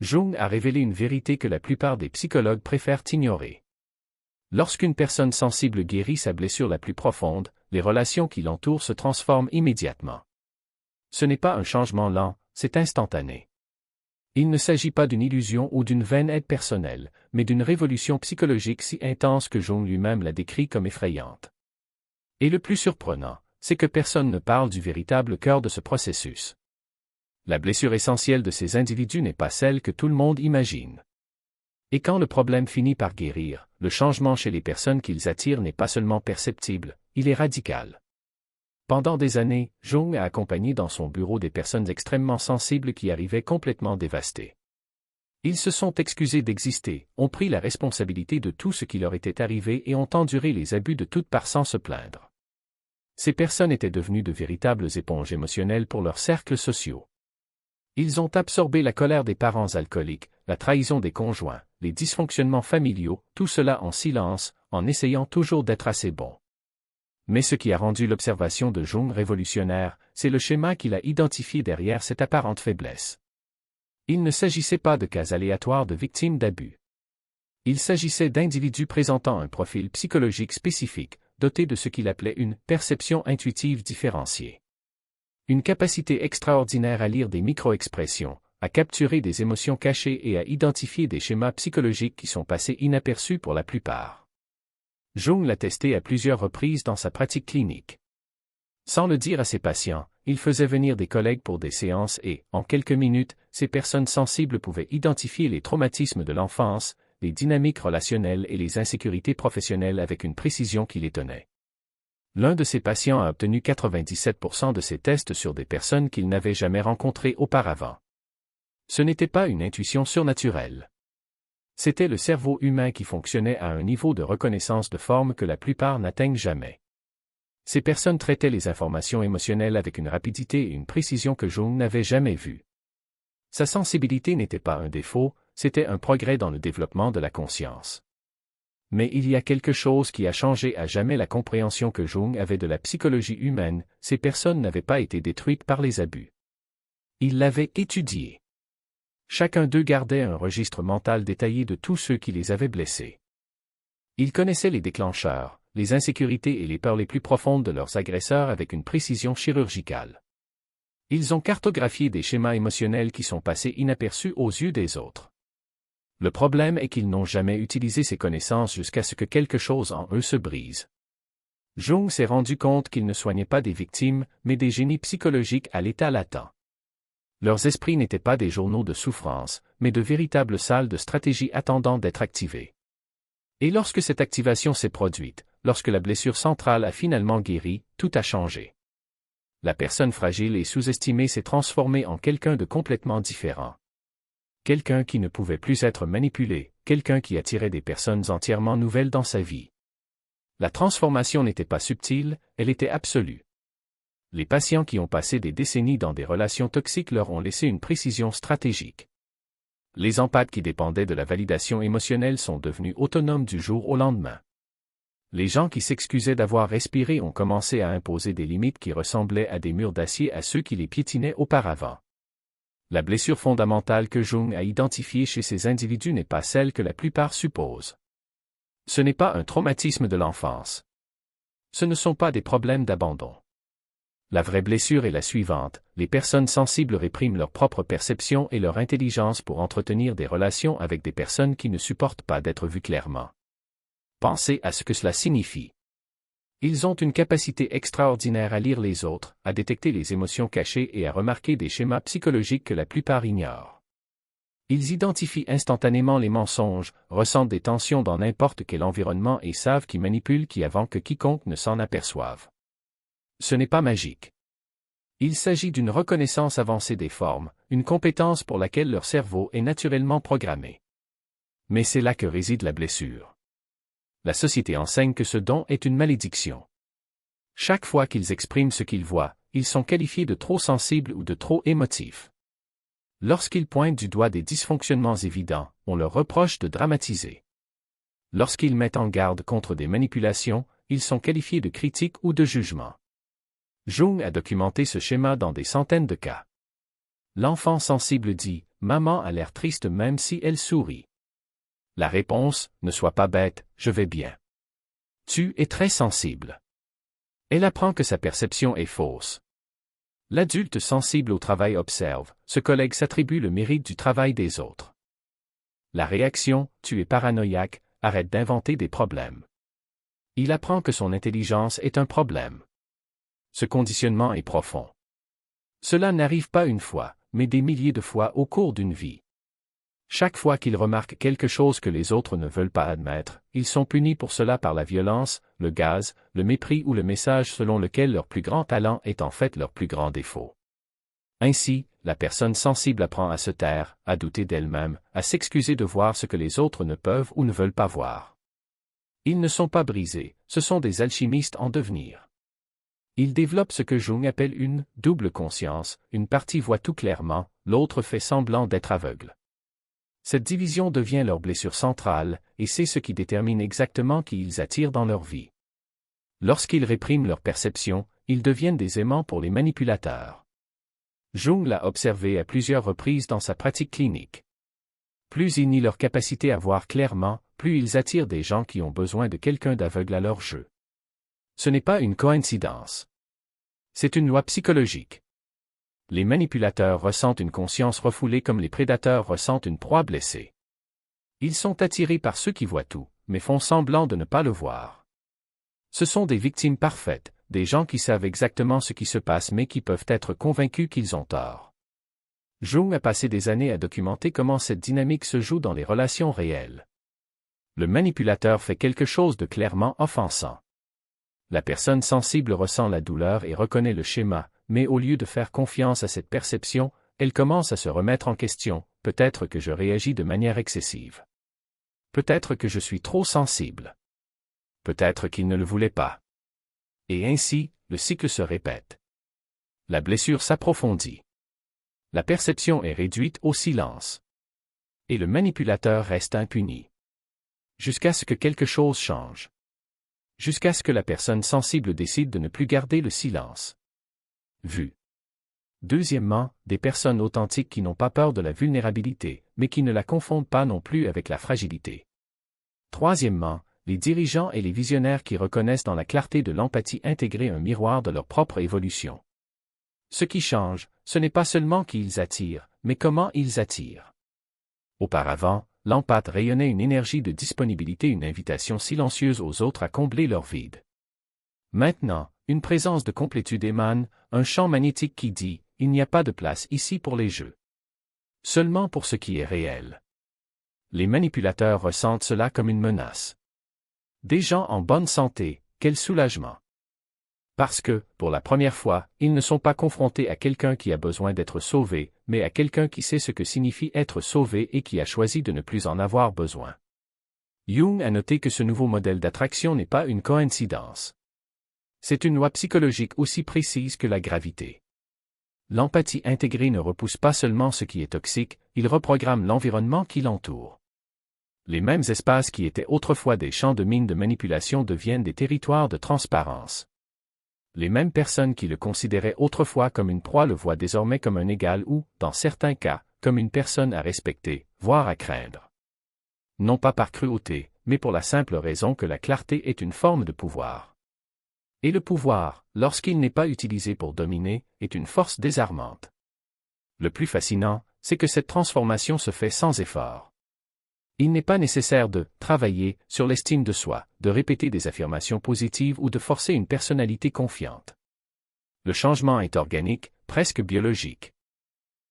Jung a révélé une vérité que la plupart des psychologues préfèrent ignorer. Lorsqu'une personne sensible guérit sa blessure la plus profonde, les relations qui l'entourent se transforment immédiatement. Ce n'est pas un changement lent, c'est instantané. Il ne s'agit pas d'une illusion ou d'une vaine aide personnelle, mais d'une révolution psychologique si intense que Jung lui-même la décrit comme effrayante. Et le plus surprenant, c'est que personne ne parle du véritable cœur de ce processus. La blessure essentielle de ces individus n'est pas celle que tout le monde imagine. Et quand le problème finit par guérir, le changement chez les personnes qu'ils attirent n'est pas seulement perceptible, il est radical. Pendant des années, Jung a accompagné dans son bureau des personnes extrêmement sensibles qui arrivaient complètement dévastées. Ils se sont excusés d'exister, ont pris la responsabilité de tout ce qui leur était arrivé et ont enduré les abus de toutes parts sans se plaindre. Ces personnes étaient devenues de véritables éponges émotionnelles pour leurs cercles sociaux. Ils ont absorbé la colère des parents alcooliques, la trahison des conjoints, les dysfonctionnements familiaux, tout cela en silence, en essayant toujours d'être assez bons. Mais ce qui a rendu l'observation de Jung révolutionnaire, c'est le schéma qu'il a identifié derrière cette apparente faiblesse. Il ne s'agissait pas de cas aléatoires de victimes d'abus. Il s'agissait d'individus présentant un profil psychologique spécifique, dotés de ce qu'il appelait une perception intuitive différenciée. Une capacité extraordinaire à lire des micro-expressions, à capturer des émotions cachées et à identifier des schémas psychologiques qui sont passés inaperçus pour la plupart. Jung l'a testé à plusieurs reprises dans sa pratique clinique. Sans le dire à ses patients, il faisait venir des collègues pour des séances et, en quelques minutes, ces personnes sensibles pouvaient identifier les traumatismes de l'enfance, les dynamiques relationnelles et les insécurités professionnelles avec une précision qui l'étonnait. L'un de ses patients a obtenu 97% de ses tests sur des personnes qu'il n'avait jamais rencontrées auparavant. Ce n'était pas une intuition surnaturelle. C'était le cerveau humain qui fonctionnait à un niveau de reconnaissance de forme que la plupart n'atteignent jamais. Ces personnes traitaient les informations émotionnelles avec une rapidité et une précision que Jung n'avait jamais vues. Sa sensibilité n'était pas un défaut, c'était un progrès dans le développement de la conscience. Mais il y a quelque chose qui a changé à jamais la compréhension que Jung avait de la psychologie humaine, ces personnes n'avaient pas été détruites par les abus. Il l'avait étudié. Chacun d'eux gardait un registre mental détaillé de tous ceux qui les avaient blessés. Ils connaissaient les déclencheurs, les insécurités et les peurs les plus profondes de leurs agresseurs avec une précision chirurgicale. Ils ont cartographié des schémas émotionnels qui sont passés inaperçus aux yeux des autres. Le problème est qu'ils n'ont jamais utilisé ces connaissances jusqu'à ce que quelque chose en eux se brise. Jung s'est rendu compte qu'ils ne soignaient pas des victimes, mais des génies psychologiques à l'état latent. Leurs esprits n'étaient pas des journaux de souffrance, mais de véritables salles de stratégie attendant d'être activées. Et lorsque cette activation s'est produite, lorsque la blessure centrale a finalement guéri, tout a changé. La personne fragile et sous-estimée s'est transformée en quelqu'un de complètement différent. Quelqu'un qui ne pouvait plus être manipulé, quelqu'un qui attirait des personnes entièrement nouvelles dans sa vie. La transformation n'était pas subtile, elle était absolue. Les patients qui ont passé des décennies dans des relations toxiques leur ont laissé une précision stratégique. Les empathes qui dépendaient de la validation émotionnelle sont devenus autonomes du jour au lendemain. Les gens qui s'excusaient d'avoir respiré ont commencé à imposer des limites qui ressemblaient à des murs d'acier à ceux qui les piétinaient auparavant. La blessure fondamentale que Jung a identifiée chez ces individus n'est pas celle que la plupart supposent. Ce n'est pas un traumatisme de l'enfance. Ce ne sont pas des problèmes d'abandon. La vraie blessure est la suivante, les personnes sensibles répriment leur propre perception et leur intelligence pour entretenir des relations avec des personnes qui ne supportent pas d'être vues clairement. Pensez à ce que cela signifie. Ils ont une capacité extraordinaire à lire les autres, à détecter les émotions cachées et à remarquer des schémas psychologiques que la plupart ignorent. Ils identifient instantanément les mensonges, ressentent des tensions dans n'importe quel environnement et savent qui manipule qui avant que quiconque ne s'en aperçoive. Ce n'est pas magique. Il s'agit d'une reconnaissance avancée des formes, une compétence pour laquelle leur cerveau est naturellement programmé. Mais c'est là que réside la blessure. La société enseigne que ce don est une malédiction. Chaque fois qu'ils expriment ce qu'ils voient, ils sont qualifiés de trop sensibles ou de trop émotifs. Lorsqu'ils pointent du doigt des dysfonctionnements évidents, on leur reproche de dramatiser. Lorsqu'ils mettent en garde contre des manipulations, ils sont qualifiés de critiques ou de jugement. Jung a documenté ce schéma dans des centaines de cas. L'enfant sensible dit « Maman a l'air triste même si elle sourit. » La réponse « Ne sois pas bête, je vais bien. » Tu es très sensible. Elle apprend que sa perception est fausse. L'adulte sensible au travail observe, ce collègue s'attribue le mérite du travail des autres. La réaction « Tu es paranoïaque » arrête d'inventer des problèmes. Il apprend que son intelligence est un problème. Ce conditionnement est profond. Cela n'arrive pas une fois, mais des milliers de fois au cours d'une vie. Chaque fois qu'ils remarquent quelque chose que les autres ne veulent pas admettre, ils sont punis pour cela par la violence, le gaz, le mépris ou le message selon lequel leur plus grand talent est en fait leur plus grand défaut. Ainsi, la personne sensible apprend à se taire, à douter d'elle-même, à s'excuser de voir ce que les autres ne peuvent ou ne veulent pas voir. Ils ne sont pas brisés, ce sont des alchimistes en devenir. Ils développent ce que Jung appelle une « double conscience », une partie voit tout clairement, l'autre fait semblant d'être aveugle. Cette division devient leur blessure centrale, et c'est ce qui détermine exactement qui ils attirent dans leur vie. Lorsqu'ils répriment leur perception, ils deviennent des aimants pour les manipulateurs. Jung l'a observé à plusieurs reprises dans sa pratique clinique. Plus ils nient leur capacité à voir clairement, plus ils attirent des gens qui ont besoin de quelqu'un d'aveugle à leur jeu. Ce n'est pas une coïncidence. C'est une loi psychologique. Les manipulateurs ressentent une conscience refoulée comme les prédateurs ressentent une proie blessée. Ils sont attirés par ceux qui voient tout, mais font semblant de ne pas le voir. Ce sont des victimes parfaites, des gens qui savent exactement ce qui se passe mais qui peuvent être convaincus qu'ils ont tort. Jung a passé des années à documenter comment cette dynamique se joue dans les relations réelles. Le manipulateur fait quelque chose de clairement offensant. La personne sensible ressent la douleur et reconnaît le schéma, mais au lieu de faire confiance à cette perception, elle commence à se remettre en question, peut-être que je réagis de manière excessive. Peut-être que je suis trop sensible. Peut-être qu'il ne le voulait pas. Et ainsi, le cycle se répète. La blessure s'approfondit. La perception est réduite au silence. Et le manipulateur reste impuni. Jusqu'à ce que quelque chose change. Jusqu'à ce que la personne sensible décide de ne plus garder le silence. Vu. Deuxièmement, des personnes authentiques qui n'ont pas peur de la vulnérabilité, mais qui ne la confondent pas non plus avec la fragilité. Troisièmement, les dirigeants et les visionnaires qui reconnaissent dans la clarté de l'empathie intégrée un miroir de leur propre évolution. Ce qui change, ce n'est pas seulement qui ils attirent, mais comment ils attirent. Auparavant, l'empathe rayonnait une énergie de disponibilité, une invitation silencieuse aux autres à combler leur vide. Maintenant, une présence de complétude émane, un champ magnétique qui dit « Il n'y a pas de place ici pour les jeux. Seulement pour ce qui est réel. » Les manipulateurs ressentent cela comme une menace. Des gens en bonne santé, quel soulagement. Parce que, pour la première fois, ils ne sont pas confrontés à quelqu'un qui a besoin d'être sauvé, mais à quelqu'un qui sait ce que signifie être sauvé et qui a choisi de ne plus en avoir besoin. Jung a noté que ce nouveau modèle d'attraction n'est pas une coïncidence. C'est une loi psychologique aussi précise que la gravité. L'empathie intégrée ne repousse pas seulement ce qui est toxique, il reprogramme l'environnement qui l'entoure. Les mêmes espaces qui étaient autrefois des champs de mines de manipulation deviennent des territoires de transparence. Les mêmes personnes qui le considéraient autrefois comme une proie le voient désormais comme un égal ou, dans certains cas, comme une personne à respecter, voire à craindre. Non pas par cruauté, mais pour la simple raison que la clarté est une forme de pouvoir. Et le pouvoir, lorsqu'il n'est pas utilisé pour dominer, est une force désarmante. Le plus fascinant, c'est que cette transformation se fait sans effort. Il n'est pas nécessaire de travailler sur l'estime de soi, de répéter des affirmations positives ou de forcer une personnalité confiante. Le changement est organique, presque biologique.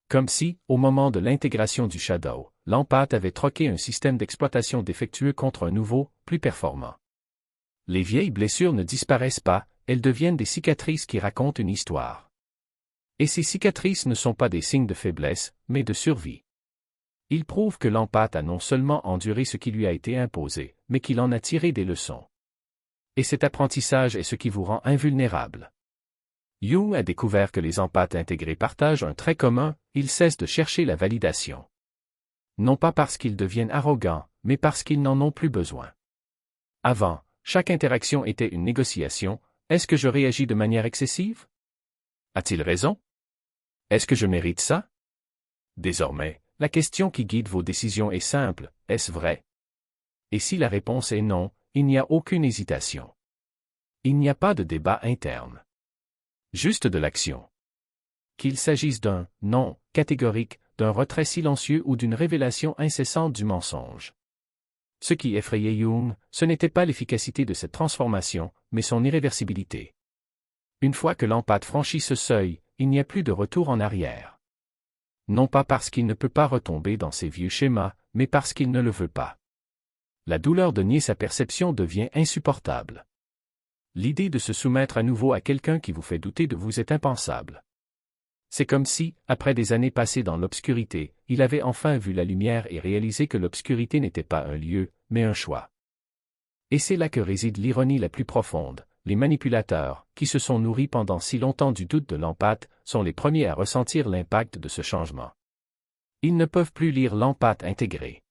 Comme si, au moment de l'intégration du shadow, l'empathe avait troqué un système d'exploitation défectueux contre un nouveau, plus performant. Les vieilles blessures ne disparaissent pas, elles deviennent des cicatrices qui racontent une histoire. Et ces cicatrices ne sont pas des signes de faiblesse, mais de survie. Ils prouvent que l'empathe a non seulement enduré ce qui lui a été imposé, mais qu'il en a tiré des leçons. Et cet apprentissage est ce qui vous rend invulnérable. Jung a découvert que les empathes intégrés partagent un trait commun, ils cessent de chercher la validation. Non pas parce qu'ils deviennent arrogants, mais parce qu'ils n'en ont plus besoin. Avant, chaque interaction était une négociation. Est-ce que je réagis de manière excessive? A-t-il raison? Est-ce que je mérite ça? Désormais, la question qui guide vos décisions est simple, est-ce vrai? Et si la réponse est non, il n'y a aucune hésitation. Il n'y a pas de débat interne. Juste de l'action. Qu'il s'agisse d'un non catégorique, d'un retrait silencieux ou d'une révélation incessante du mensonge. Ce qui effrayait Jung, ce n'était pas l'efficacité de cette transformation, mais son irréversibilité. Une fois que l'empathe franchit ce seuil, il n'y a plus de retour en arrière. Non pas parce qu'il ne peut pas retomber dans ses vieux schémas, mais parce qu'il ne le veut pas. La douleur de nier sa perception devient insupportable. L'idée de se soumettre à nouveau à quelqu'un qui vous fait douter de vous est impensable. C'est comme si, après des années passées dans l'obscurité, il avait enfin vu la lumière et réalisé que l'obscurité n'était pas un lieu, mais un choix. Et c'est là que réside l'ironie la plus profonde. Les manipulateurs, qui se sont nourris pendant si longtemps du doute de l'empathe, sont les premiers à ressentir l'impact de ce changement. Ils ne peuvent plus lire l'empathe intégrée.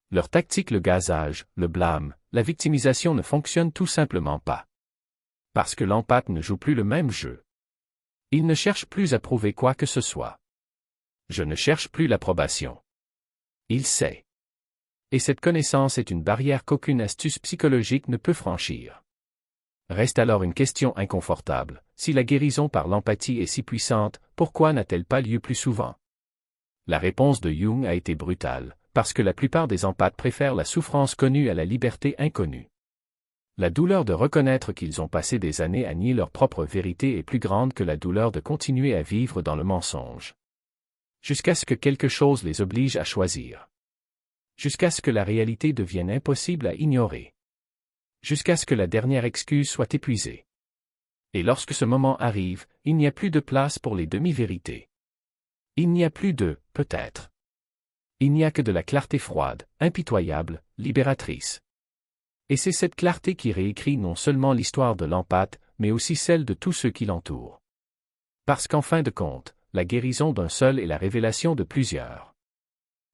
Leur tactique, le gazage, le blâme, la victimisation ne fonctionnent tout simplement pas. Parce que l'empathe ne joue plus le même jeu. Il ne cherche plus à prouver quoi que ce soit. Je ne cherche plus l'approbation. Il sait. Et cette connaissance est une barrière qu'aucune astuce psychologique ne peut franchir. Reste alors une question inconfortable. Si la guérison par l'empathie est si puissante, pourquoi n'a-t-elle pas lieu plus souvent? La réponse de Jung a été brutale, parce que la plupart des empathes préfèrent la souffrance connue à la liberté inconnue. La douleur de reconnaître qu'ils ont passé des années à nier leur propre vérité est plus grande que la douleur de continuer à vivre dans le mensonge. Jusqu'à ce que quelque chose les oblige à choisir. Jusqu'à ce que la réalité devienne impossible à ignorer. Jusqu'à ce que la dernière excuse soit épuisée. Et lorsque ce moment arrive, il n'y a plus de place pour les demi-vérités. Il n'y a plus de « peut-être ». Il n'y a que de la clarté froide, impitoyable, libératrice. Et c'est cette clarté qui réécrit non seulement l'histoire de l'empathe, mais aussi celle de tous ceux qui l'entourent. Parce qu'en fin de compte, la guérison d'un seul est la révélation de plusieurs.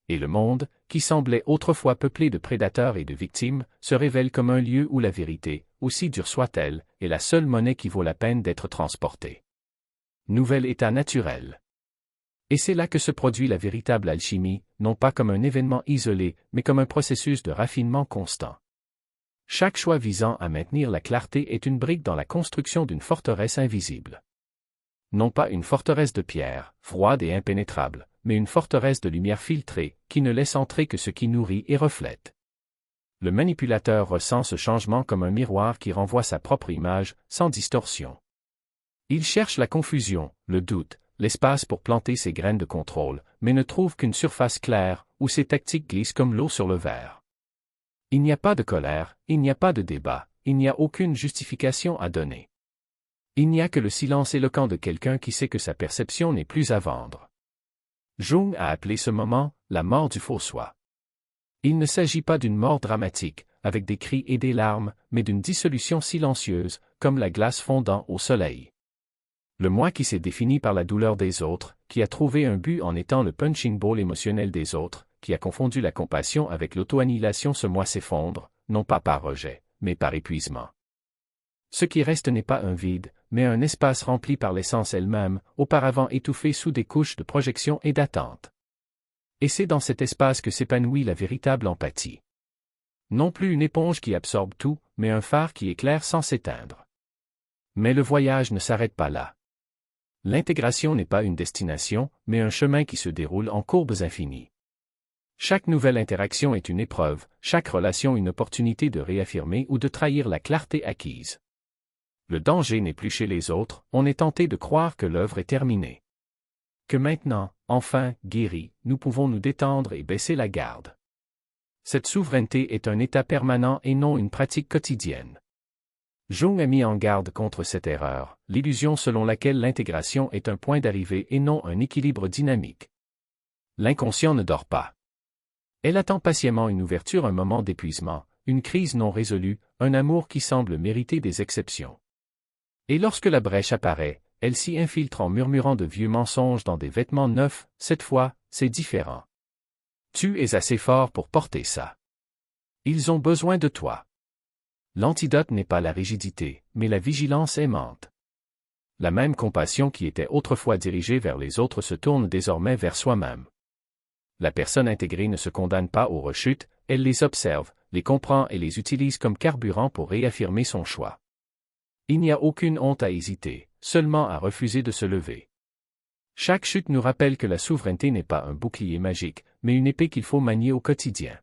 Et le monde, qui semblait autrefois peuplé de prédateurs et de victimes, se révèle comme un lieu où la vérité, aussi dure soit-elle, est la seule monnaie qui vaut la peine d'être transportée. Nouvel état naturel. Et c'est là que se produit la véritable alchimie, non pas comme un événement isolé, mais comme un processus de raffinement constant. Chaque choix visant à maintenir la clarté est une brique dans la construction d'une forteresse invisible. Non pas une forteresse de pierre, froide et impénétrable, mais une forteresse de lumière filtrée, qui ne laisse entrer que ce qui nourrit et reflète. Le manipulateur ressent ce changement comme un miroir qui renvoie sa propre image, sans distorsion. Il cherche la confusion, le doute, l'espace pour planter ses graines de contrôle, mais ne trouve qu'une surface claire, où ses tactiques glissent comme l'eau sur le verre. Il n'y a pas de colère, il n'y a pas de débat, il n'y a aucune justification à donner. Il n'y a que le silence éloquent de quelqu'un qui sait que sa perception n'est plus à vendre. Jung a appelé ce moment « la mort du faux soi ». Il ne s'agit pas d'une mort dramatique, avec des cris et des larmes, mais d'une dissolution silencieuse, comme la glace fondant au soleil. Le moi qui s'est défini par la douleur des autres, qui a trouvé un but en étant le punching ball émotionnel des autres, qui a confondu la compassion avec l'auto-annihilation, ce moi s'effondre, non pas par rejet, mais par épuisement. Ce qui reste n'est pas un vide, mais un espace rempli par l'essence elle-même, auparavant étouffée sous des couches de projection et d'attente. Et c'est dans cet espace que s'épanouit la véritable empathie. Non plus une éponge qui absorbe tout, mais un phare qui éclaire sans s'éteindre. Mais le voyage ne s'arrête pas là. L'intégration n'est pas une destination, mais un chemin qui se déroule en courbes infinies. Chaque nouvelle interaction est une épreuve, chaque relation une opportunité de réaffirmer ou de trahir la clarté acquise. Le danger n'est plus chez les autres, on est tenté de croire que l'œuvre est terminée. Que maintenant, enfin, guéris, nous pouvons nous détendre et baisser la garde. Cette souveraineté est un état permanent et non une pratique quotidienne. Jung a mis en garde contre cette erreur, l'illusion selon laquelle l'intégration est un point d'arrivée et non un équilibre dynamique. L'inconscient ne dort pas. Elle attend patiemment une ouverture, un moment d'épuisement, une crise non résolue, un amour qui semble mériter des exceptions. Et lorsque la brèche apparaît, elle s'y infiltre en murmurant de vieux mensonges dans des vêtements neufs, cette fois, c'est différent. Tu es assez fort pour porter ça. Ils ont besoin de toi. L'antidote n'est pas la rigidité, mais la vigilance aimante. La même compassion qui était autrefois dirigée vers les autres se tourne désormais vers soi-même. La personne intégrée ne se condamne pas aux rechutes, elle les observe, les comprend et les utilise comme carburant pour réaffirmer son choix. Il n'y a aucune honte à hésiter, seulement à refuser de se lever. Chaque chute nous rappelle que la souveraineté n'est pas un bouclier magique, mais une épée qu'il faut manier au quotidien.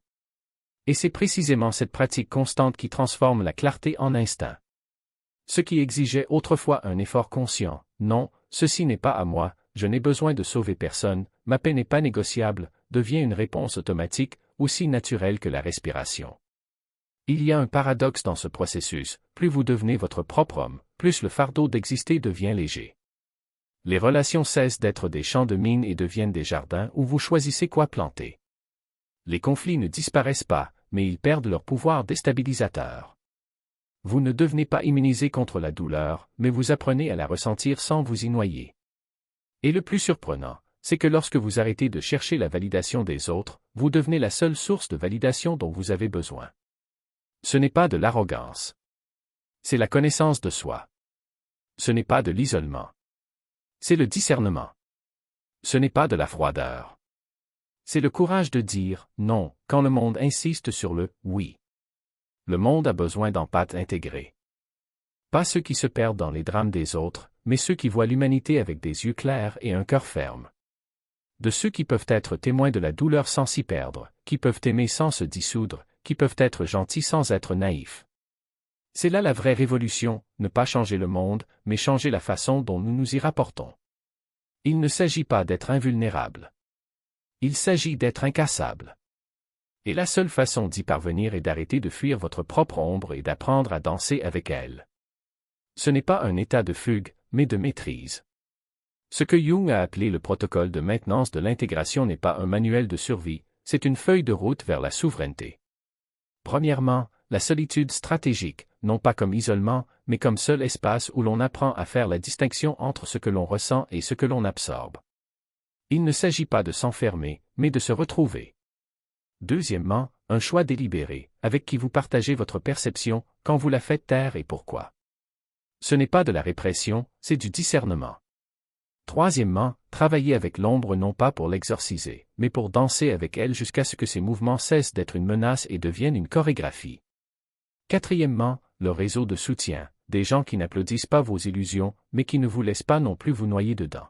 Et c'est précisément cette pratique constante qui transforme la clarté en instinct. Ce qui exigeait autrefois un effort conscient, non, ceci n'est pas à moi, je n'ai besoin de sauver personne, ma paix n'est pas négociable, devient une réponse automatique, aussi naturelle que la respiration. Il y a un paradoxe dans ce processus, plus vous devenez votre propre homme, plus le fardeau d'exister devient léger. Les relations cessent d'être des champs de mines et deviennent des jardins où vous choisissez quoi planter. Les conflits ne disparaissent pas, mais ils perdent leur pouvoir déstabilisateur. Vous ne devenez pas immunisé contre la douleur, mais vous apprenez à la ressentir sans vous y noyer. Et le plus surprenant, c'est que lorsque vous arrêtez de chercher la validation des autres, vous devenez la seule source de validation dont vous avez besoin. Ce n'est pas de l'arrogance. C'est la connaissance de soi. Ce n'est pas de l'isolement. C'est le discernement. Ce n'est pas de la froideur. C'est le courage de dire « non » quand le monde insiste sur le « oui ». Le monde a besoin d'empathes intégrés. Pas ceux qui se perdent dans les drames des autres, mais ceux qui voient l'humanité avec des yeux clairs et un cœur ferme. De ceux qui peuvent être témoins de la douleur sans s'y perdre, qui peuvent aimer sans se dissoudre, qui peuvent être gentils sans être naïfs. C'est là la vraie révolution, ne pas changer le monde, mais changer la façon dont nous nous y rapportons. Il ne s'agit pas d'être invulnérable. Il s'agit d'être incassable. Et la seule façon d'y parvenir est d'arrêter de fuir votre propre ombre et d'apprendre à danser avec elle. Ce n'est pas un état de fugue, mais de maîtrise. Ce que Jung a appelé le protocole de maintenance de l'intégration n'est pas un manuel de survie, c'est une feuille de route vers la souveraineté. Premièrement, la solitude stratégique, non pas comme isolement, mais comme seul espace où l'on apprend à faire la distinction entre ce que l'on ressent et ce que l'on absorbe. Il ne s'agit pas de s'enfermer, mais de se retrouver. Deuxièmement, un choix délibéré, avec qui vous partagez votre perception, quand vous la faites taire et pourquoi. Ce n'est pas de la répression, c'est du discernement. Troisièmement, travailler avec l'ombre non pas pour l'exorciser, mais pour danser avec elle jusqu'à ce que ses mouvements cessent d'être une menace et deviennent une chorégraphie. Quatrièmement, le réseau de soutien, des gens qui n'applaudissent pas vos illusions, mais qui ne vous laissent pas non plus vous noyer dedans.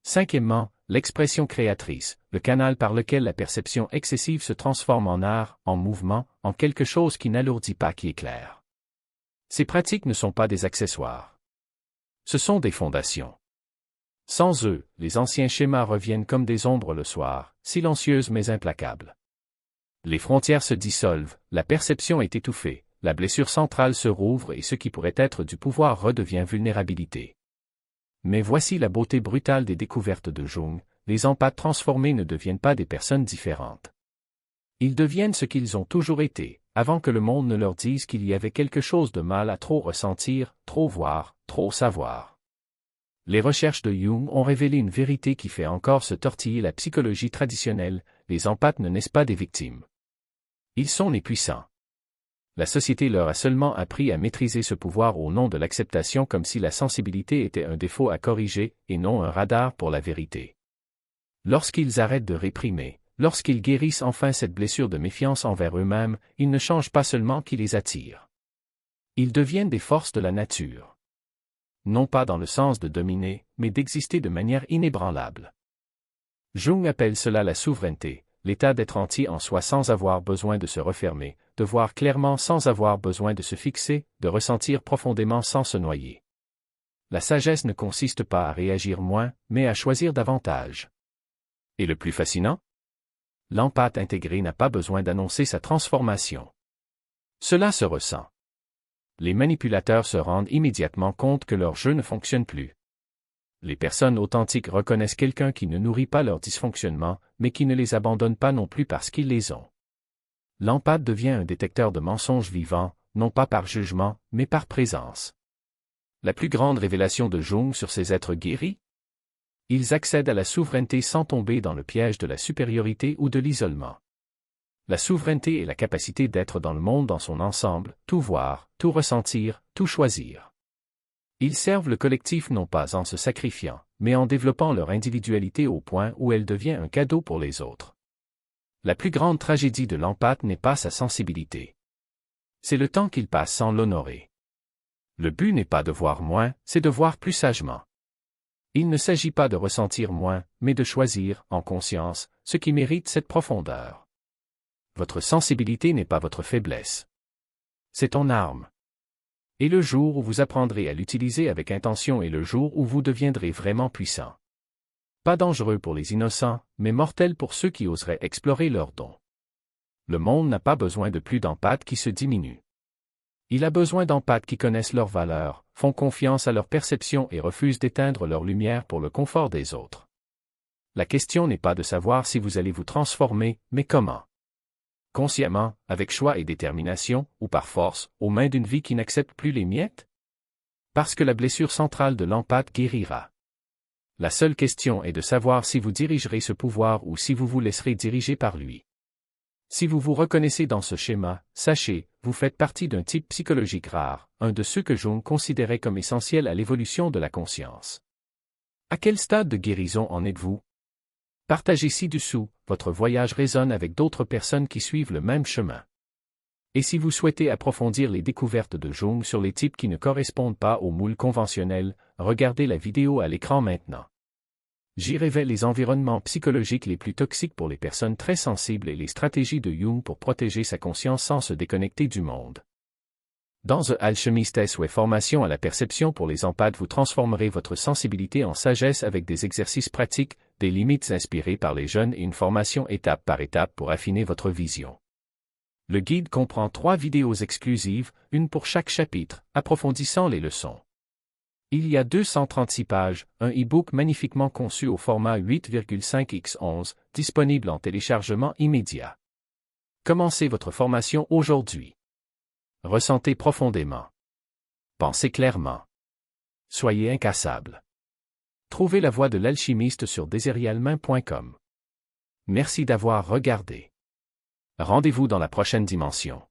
Cinquièmement, l'expression créatrice, le canal par lequel la perception excessive se transforme en art, en mouvement, en quelque chose qui n'alourdit pas, qui éclaire. Ces pratiques ne sont pas des accessoires. Ce sont des fondations. Sans eux, les anciens schémas reviennent comme des ombres le soir, silencieuses mais implacables. Les frontières se dissolvent, la perception est étouffée, la blessure centrale se rouvre et ce qui pourrait être du pouvoir redevient vulnérabilité. Mais voici la beauté brutale des découvertes de Jung, les empathes transformés ne deviennent pas des personnes différentes. Ils deviennent ce qu'ils ont toujours été, avant que le monde ne leur dise qu'il y avait quelque chose de mal à trop ressentir, trop voir, trop savoir. Les recherches de Jung ont révélé une vérité qui fait encore se tortiller la psychologie traditionnelle, les empathes ne naissent pas des victimes. Ils sont les puissants. La société leur a seulement appris à maîtriser ce pouvoir au nom de l'acceptation comme si la sensibilité était un défaut à corriger et non un radar pour la vérité. Lorsqu'ils arrêtent de réprimer, lorsqu'ils guérissent enfin cette blessure de méfiance envers eux-mêmes, ils ne changent pas seulement qui les attirent. Ils deviennent des forces de la nature. Non pas dans le sens de dominer, mais d'exister de manière inébranlable. Jung appelle cela la souveraineté, l'état d'être entier en soi sans avoir besoin de se refermer, de voir clairement sans avoir besoin de se fixer, de ressentir profondément sans se noyer. La sagesse ne consiste pas à réagir moins, mais à choisir davantage. Et le plus fascinant? L'empathe intégré n'a pas besoin d'annoncer sa transformation. Cela se ressent. Les manipulateurs se rendent immédiatement compte que leur jeu ne fonctionne plus. Les personnes authentiques reconnaissent quelqu'un qui ne nourrit pas leur dysfonctionnement, mais qui ne les abandonne pas non plus parce qu'ils les ont. L'empathe devient un détecteur de mensonges vivants, non pas par jugement, mais par présence. La plus grande révélation de Jung sur ces êtres guéris? Ils accèdent à la souveraineté sans tomber dans le piège de la supériorité ou de l'isolement. La souveraineté est la capacité d'être dans le monde dans son ensemble, tout voir, tout ressentir, tout choisir. Ils servent le collectif non pas en se sacrifiant, mais en développant leur individualité au point où elle devient un cadeau pour les autres. La plus grande tragédie de l'empathe n'est pas sa sensibilité. C'est le temps qu'il passe sans l'honorer. Le but n'est pas de voir moins, c'est de voir plus sagement. Il ne s'agit pas de ressentir moins, mais de choisir, en conscience, ce qui mérite cette profondeur. Votre sensibilité n'est pas votre faiblesse. C'est ton arme. Et le jour où vous apprendrez à l'utiliser avec intention est le jour où vous deviendrez vraiment puissant. Pas dangereux pour les innocents, mais mortel pour ceux qui oseraient explorer leurs dons. Le monde n'a pas besoin de plus d'empathes qui se diminuent. Il a besoin d'empathes qui connaissent leurs valeurs, font confiance à leur perception et refusent d'éteindre leur lumière pour le confort des autres. La question n'est pas de savoir si vous allez vous transformer, mais comment. Consciemment, avec choix et détermination, ou par force, aux mains d'une vie qui n'accepte plus les miettes? Parce que la blessure centrale de l'empathe guérira. La seule question est de savoir si vous dirigerez ce pouvoir ou si vous vous laisserez diriger par lui. Si vous vous reconnaissez dans ce schéma, sachez, vous faites partie d'un type psychologique rare, un de ceux que Jung considérait comme essentiels à l'évolution de la conscience. À quel stade de guérison en êtes-vous? Partagez ci-dessous, votre voyage résonne avec d'autres personnes qui suivent le même chemin. Et si vous souhaitez approfondir les découvertes de Jung sur les types qui ne correspondent pas au moule conventionnel, regardez la vidéo à l'écran maintenant. J'y révèle les environnements psychologiques les plus toxiques pour les personnes très sensibles et les stratégies de Jung pour protéger sa conscience sans se déconnecter du monde. Dans The Alchemist's Way formation à la perception pour les empathes, vous transformerez votre sensibilité en sagesse avec des exercices pratiques, des limites inspirées par les jeunes et une formation étape par étape pour affiner votre vision. Le guide comprend 3 vidéos exclusives, une pour chaque chapitre, approfondissant les leçons. Il y a 236 pages, un e-book magnifiquement conçu au format 8,5x11, disponible en téléchargement immédiat. Commencez votre formation aujourd'hui. Ressentez profondément. Pensez clairement. Soyez incassable. Trouvez la voie de l'alchimiste sur deserialmain.com. Merci d'avoir regardé. Rendez-vous dans la prochaine dimension.